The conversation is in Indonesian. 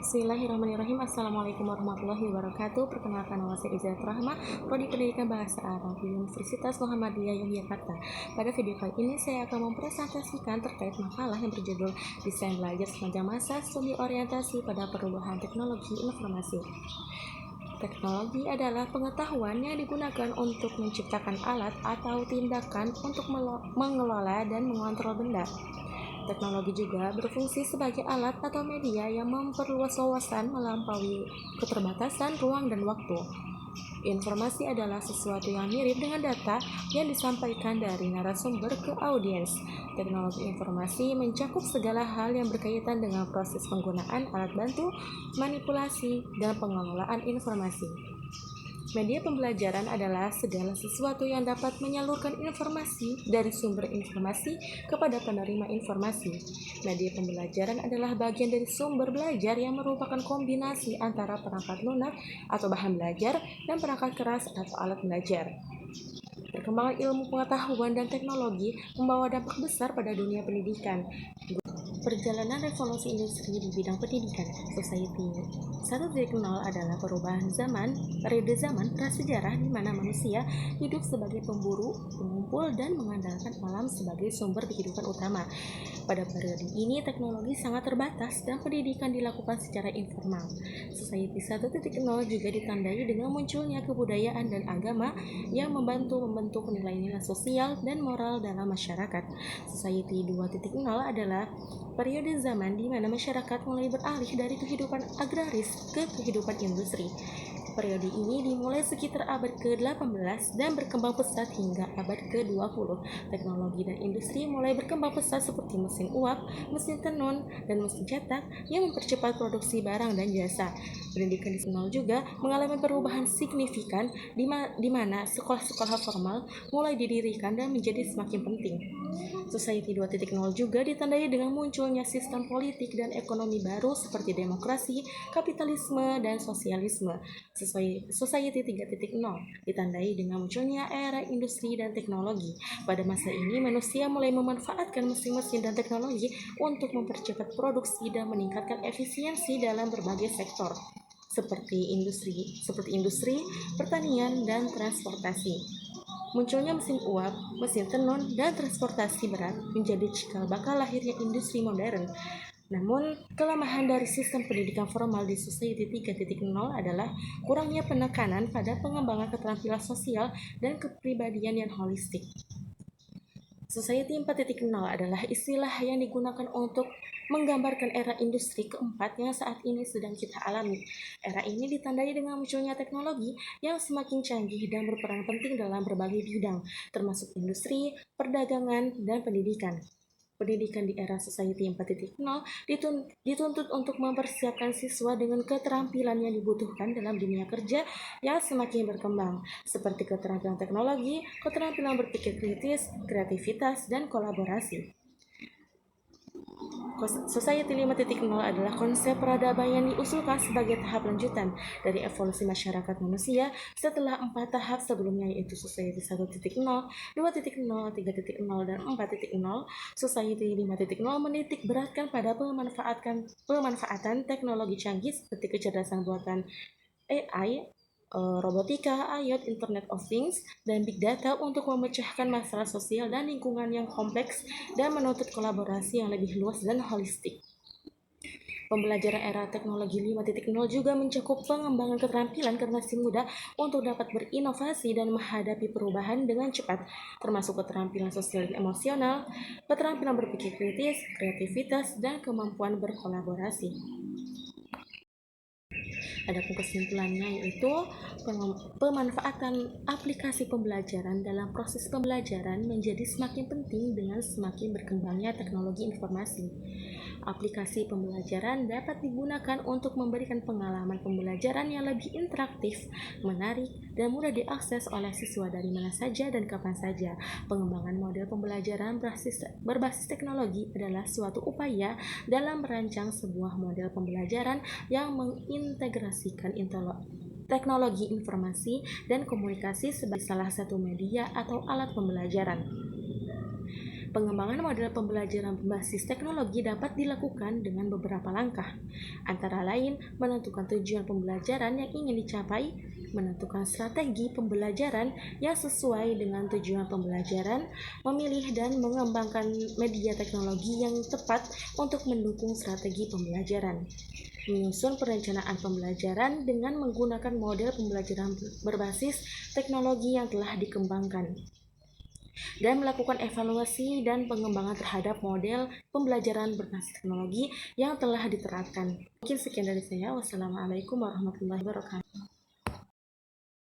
Bismillahirrahmanirrahim. Assalamualaikum warahmatullahi wabarakatuh. Perkenalkan, nama saya Izat Rahma, Prodi Pendidikan Bahasa Arab di Universitas Muhammadiyah Yogyakarta. Pada video kali ini saya akan mempresentasikan terkait makalah yang berjudul Desain Belajar Sepanjang Masa Studi Orientasi pada Perubahan Teknologi Informasi. Teknologi adalah pengetahuan yang digunakan untuk menciptakan alat atau tindakan untuk mengelola dan mengontrol benda. Teknologi juga berfungsi sebagai alat atau media yang memperluas wawasan melampaui keterbatasan ruang dan waktu. Informasi adalah sesuatu yang mirip dengan data yang disampaikan dari narasumber ke audiens. Teknologi informasi mencakup segala hal yang berkaitan dengan proses penggunaan alat bantu, manipulasi, dan pengelolaan informasi. Media pembelajaran adalah segala sesuatu yang dapat menyalurkan informasi dari sumber informasi kepada penerima informasi. Media pembelajaran adalah bagian dari sumber belajar yang merupakan kombinasi antara perangkat lunak atau bahan belajar dan perangkat keras atau alat belajar. Perkembangan ilmu pengetahuan dan teknologi membawa dampak besar pada dunia pendidikan. Perjalanan revolusi industri di bidang pendidikan. Society 1.0 adalah perubahan periode zaman prasejarah di mana manusia hidup sebagai pemburu, pengumpul, dan mengandalkan alam sebagai sumber kehidupan utama. Pada periode ini, teknologi sangat terbatas dan pendidikan dilakukan secara informal. Society 1.0 juga ditandai dengan munculnya kebudayaan dan agama yang membantu membentuk nilai-nilai sosial dan moral dalam masyarakat. Society 2.0 adalah periode zaman di mana masyarakat mulai beralih dari kehidupan agraris ke kehidupan industri. Periode ini dimulai sekitar abad ke-18 dan berkembang pesat hingga abad ke-20. Teknologi dan industri mulai berkembang pesat seperti mesin uap, mesin tenun, dan mesin cetak yang mempercepat produksi barang dan jasa. Pendidikan di nol juga mengalami perubahan signifikan di mana sekolah-sekolah formal mulai didirikan dan menjadi semakin penting. Society 2.0 juga ditandai dengan munculnya sistem politik dan ekonomi baru seperti demokrasi, kapitalisme, dan sosialisme. Society 3.0 ditandai dengan munculnya era industri dan teknologi. Pada masa ini, manusia mulai memanfaatkan mesin-mesin dan teknologi untuk mempercepat produksi dan meningkatkan efisiensi dalam berbagai sektor, seperti industri, pertanian, dan transportasi. Munculnya mesin uap, mesin tenun, dan transportasi berat menjadi cikal bakal lahirnya industri modern. Namun, kelemahan dari sistem pendidikan formal di Society 3.0 adalah kurangnya penekanan pada pengembangan keterampilan sosial dan kepribadian yang holistik. Society 4.0 adalah istilah yang digunakan untuk menggambarkan era industri keempat yang saat ini sedang kita alami. Era ini ditandai dengan munculnya teknologi yang semakin canggih dan berperan penting dalam berbagai bidang, termasuk industri, perdagangan, dan pendidikan. Pendidikan di era Society 4.0 dituntut untuk mempersiapkan siswa dengan keterampilan yang dibutuhkan dalam dunia kerja yang semakin berkembang, seperti keterampilan teknologi, keterampilan berpikir kritis, kreativitas, dan kolaborasi. Society 5.0 adalah konsep peradaban yang diusulkan sebagai tahap lanjutan dari evolusi masyarakat manusia setelah 4 tahap sebelumnya, yaitu Society 1.0, 2.0, 3.0, dan 4.0. Society 5.0 menitik beratkan pada pemanfaatan teknologi canggih seperti kecerdasan buatan AI, robotika, IoT, Internet of Things, dan Big Data untuk memecahkan masalah sosial dan lingkungan yang kompleks dan menuntut kolaborasi yang lebih luas dan holistik. Pembelajaran era teknologi 5.0 juga mencakup pengembangan keterampilan generasi muda untuk dapat berinovasi dan menghadapi perubahan dengan cepat, termasuk keterampilan sosial dan emosional, keterampilan berpikir kritis, kreativitas, dan kemampuan berkolaborasi. Adapun kesimpulannya yaitu pemanfaatan aplikasi pembelajaran dalam proses pembelajaran menjadi semakin penting dengan semakin berkembangnya teknologi informasi. Aplikasi pembelajaran dapat digunakan untuk memberikan pengalaman pembelajaran yang lebih interaktif, menarik, dan mudah diakses oleh siswa dari mana saja dan kapan saja. Pengembangan model pembelajaran berbasis teknologi adalah suatu upaya dalam merancang sebuah model pembelajaran yang mengintegrasikan teknologi informasi dan komunikasi sebagai salah satu media atau alat pembelajaran. Pengembangan model pembelajaran berbasis teknologi dapat dilakukan dengan beberapa langkah, antara lain menentukan tujuan pembelajaran yang ingin dicapai, menentukan strategi pembelajaran yang sesuai dengan tujuan pembelajaran, memilih dan mengembangkan media teknologi yang tepat untuk mendukung strategi pembelajaran, menyusun perencanaan pembelajaran dengan menggunakan model pembelajaran berbasis teknologi yang telah dikembangkan, dan melakukan evaluasi dan pengembangan terhadap model pembelajaran berbasis teknologi yang telah diterapkan. Mungkin sekian dari saya. Wassalamualaikum warahmatullahi wabarakatuh.